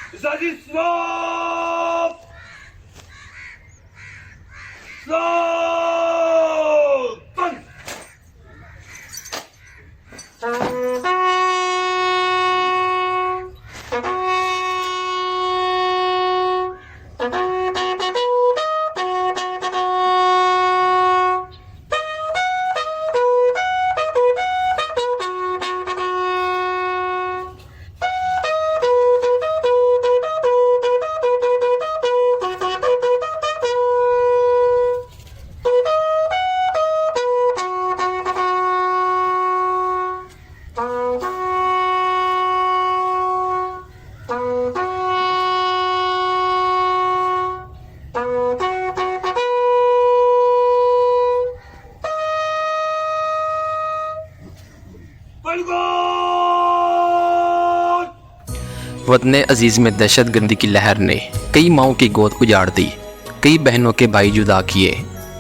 Zazi stop! Stop! Fun! वतन अजीज़ में दहशत गर्दी की लहर ने कई माओं की गोद उजाड़ दी, कई बहनों के भाई जुदा किए,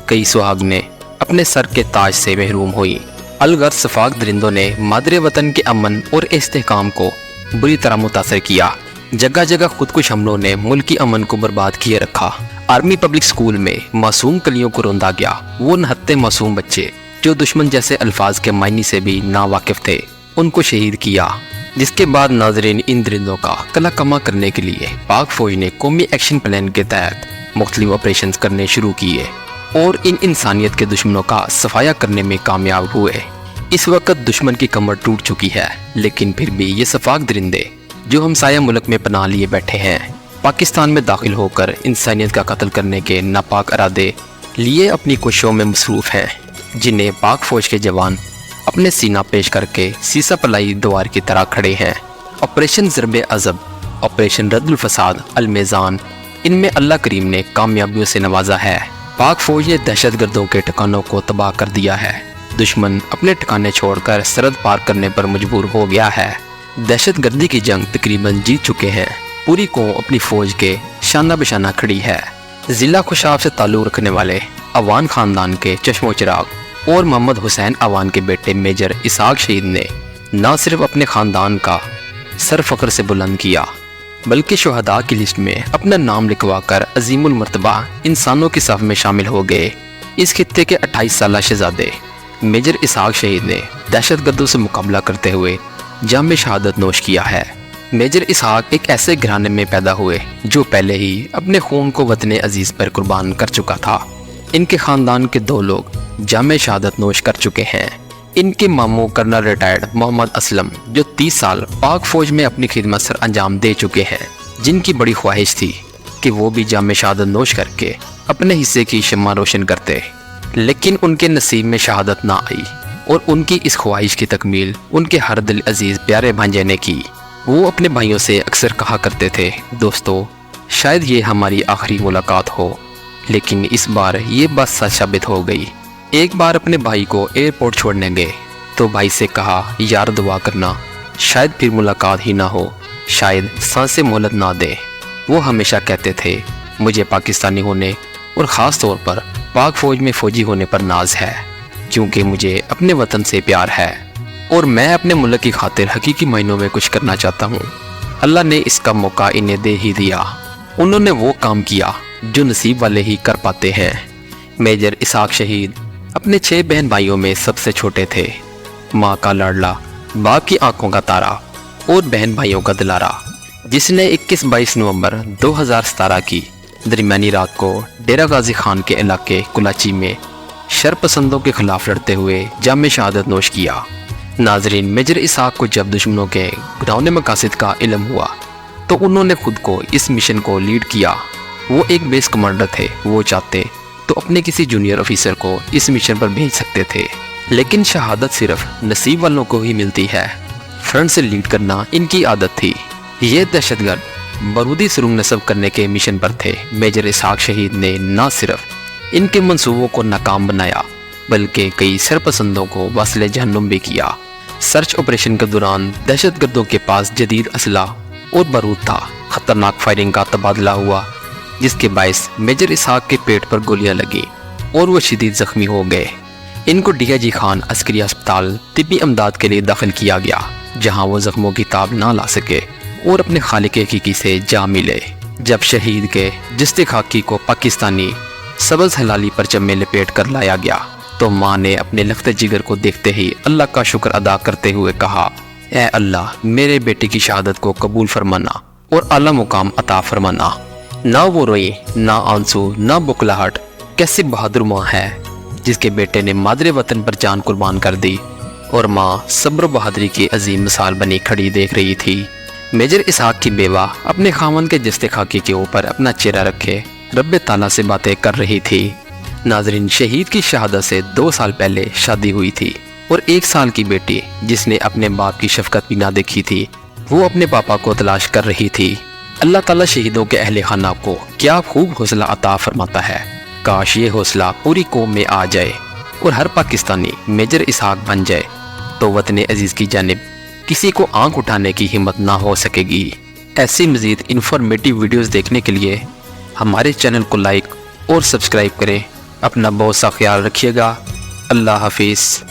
कई सुहागनें अपने सर के ताज से महरूम हुई। अलगर सफाक दरिंदों ने मादरे वतन के अमन और इस्तेहकाम को बुरी तरह मुतासर किया। जगह जगह खुदकुश हमलों ने मुल्की अमन को बर्बाद किए रखा। आर्मी पब्लिक स्कूल में मासूम कलियों को रोंदा गया। वो नहत्ते मासूम बच्चे जो दुश्मन जैसे अल्फाज के मायने से भी नावाकिफ थे, उनको शहीद किया। जिसके बाद नाजरीन इन दरिंदों का कला कमा करने के लिए पाक फौज ने कौमी एक्शन प्लान के तहत मुख्तलिफ ऑपरेशन करने शुरू किए और इन इंसानियत के दुश्मनों का सफाया करने में कामयाब हुए। इस वक्त दुश्मन की कमर टूट चुकी है, लेकिन फिर भी ये सफाक दरिंदे जो हमसाया मुल्क में पनाह लिए बैठे हैं, पाकिस्तान में दाखिल होकर इंसानियत का कत्ल करने के नापाक इरादे लिए अपनी कोशिशों में मसरूफ़ हैं, जिन्हें पाक फौज के जवान अपने सीना पेश करके सीसा पलाई द्वार की तरह खड़े हैं। ऑपरेशन ज़रबे अज़ब, ऑपरेशन रद्दुल फसाद, अलमेज़ान, इनमें अल्लाह करीम ने कामयाबियों से नवाजा है। पाक फौज ने दहशत गर्दों के ठिकानों को तबाह कर दिया है। दुश्मन अपने ठिकाने छोड़कर सरहद पार करने पर मजबूर हो गया है। दहशत गर्दी की जंग तकरीबन जीत चुके हैं। पूरी कौम अपनी फौज के शाना बशाना खड़ी है। ज़िला खुशाब से ताल्लुक़ रखने वाले अवान ख़ानदान के चश्मो चिराग और मोहम्मद हुसैन अवान के बेटे मेजर इसाक शहीद ने न सिर्फ अपने ख़ानदान का सर फ़ख्र से बुलंद किया, बल्कि शुहदा की लिस्ट में अपना नाम लिखवा कर अजीमुल मर्तबा इंसानों की सफ़ में शामिल हो गए। इस खित्ते के 28 साला शहजादे मेजर इसाक शहीद ने दहशत गर्दों से मुकाबला करते हुए जाम शहादत नोश किया है। मेजर इसाक एक ऐसे घराने में पैदा हुए जो पहले ही अपने खून को वतन अजीज़ पर कुर्बान कर चुका था। इनके ख़ानदान के 2 लोग जामे शहादत नोश कर चुके हैं। इनके मामू कर्नल रिटायर्ड मोहम्मद असलम जो 30 साल पाक फौज में अपनी खिदमत सर अंजाम दे चुके हैं, जिनकी बड़ी ख्वाहिश थी कि वो भी जामे शहादत नोश करके अपने हिस्से की शम्मा रोशन करते, लेकिन उनके नसीब में शहादत ना आई और उनकी इस ख्वाहिश की तकमील उनके हर दिल अजीज़ प्यारे भांजे ने की। वो अपने भाइयों से अक्सर कहा करते थे, दोस्तों शायद ये हमारी आखिरी मुलाकात हो, लेकिन इस बार ये बात सच साबित हो गई। एक बार अपने भाई को एयरपोर्ट छोड़ने गए तो भाई से कहा, यार दुआ करना शायद फिर मुलाकात ही ना हो, शायद सांसें मोहलत ना दे। वो हमेशा कहते थे, मुझे पाकिस्तानी होने और ख़ास तौर पर पाक फ़ौज में फ़ौजी होने पर नाज है, क्योंकि मुझे अपने वतन से प्यार है और मैं अपने मुल्क की खातिर हकीकी मायनों में कुछ करना चाहता हूँ। अल्लाह ने इसका मौका इन्हें दे ही दिया। उन्होंने वो काम किया जो नसीब वाले ही कर पाते हैं। मेजर इसाक शहीद अपने 6 बहन भाइयों में सबसे छोटे थे। माँ का लाडला, बाप की आंखों का तारा और बहन भाइयों का दिलारा, जिसने 21-22 नवंबर 2017 की दरमियानी रात को डेरा गाजी खान के इलाके कुलाची में शरपसंदों के खिलाफ लड़ते हुए जामे शहादत नोश किया। नाजरीन, मेजर इसाक को जब दुश्मनों के घिनौने मकासद का इल्म हुआ तो उन्होंने खुद को इस मिशन को लीड किया। वो एक बेस कमांडर थे। वो चाहते तो अपने किसी जूनियर ऑफिसर को इस मिशन पर भेज सकते थे, लेकिन शहादत सिर्फ नसीब वालों को ही मिलती है। फ्रंट से लीड करना इनकी आदत थी। ये दहशतगर्द बारूदी सुरंग नस्ब करने के मिशन पर थे। मेजर इसाक शहीद ने न सिर्फ इनके मंसूबों को नाकाम बनाया, बल्कि कई सरपसंदों को वासिले जहन्नुम भी किया। सर्च ऑपरेशन के दौरान दहशतगर्दों के पास जदीद असला और बारूद था। खतरनाक फायरिंग का तबादला हुआ, जिसके बायस मेजर इसाक के पेट पर गोलियां लगी और वो शदीद जख्मी हो गए। इनको डीआईजी खान अस्करी अस्पताल तिब्बी अमदाद के लिए दाखिल किया गया, जहां वो जख्मों की ताब ना ला सके اور اپنے خالق حقیقی سے جا ملے۔ جب شہید کے جسد خاکی کو پاکستانی سبز ہلالی پرچم میں لپیٹ کر لایا گیا تو ماں نے اپنے لخت جگر کو دیکھتے ہی اللہ کا شکر ادا کرتے ہوئے کہا، اے اللہ میرے بیٹے کی شہادت کو قبول فرمانا اور اعلیٰ مقام عطا فرمانا۔ نہ وہ روئی، نہ آنسو، نہ بکلاہٹ۔ کیسی بہادر ماں ہے جس کے بیٹے نے مادر وطن پر جان قربان کر دی، اور ماں صبر و بہادری کی عظیم مثال بنی کھڑی دیکھ رہی تھی۔ میجر اسحاق کی بیوہ اپنے خاوند کے جسد خاکی کے اوپر اپنا چہرہ رکھے رب تعالیٰ سے باتیں کر رہی تھی۔ ناظرین، شہید کی شہادت سے 2 سال پہلے شادی ہوئی تھی، اور 1 سال کی بیٹی جس نے اپنے باپ کی شفقت بھی نہ دیکھی تھی، وہ اپنے پاپا کو تلاش کر رہی تھی۔ اللہ تعالیٰ شہیدوں کے اہل خانہ کو کیا خوب حوصلہ عطا فرماتا ہے۔ کاش یہ حوصلہ پوری قوم میں آ جائے اور ہر پاکستانی میجر اسحاق بن جائے تو وطن عزیز کی جانب کسی کو آنکھ اٹھانے کی ہمت نہ ہو سکے گی۔ ایسی مزید انفارمیٹیو ویڈیوز دیکھنے کے لیے ہمارے چینل کو لائک اور سبسکرائب کریں۔ اپنا بہت سا خیال رکھیے گا۔ اللہ حافظ۔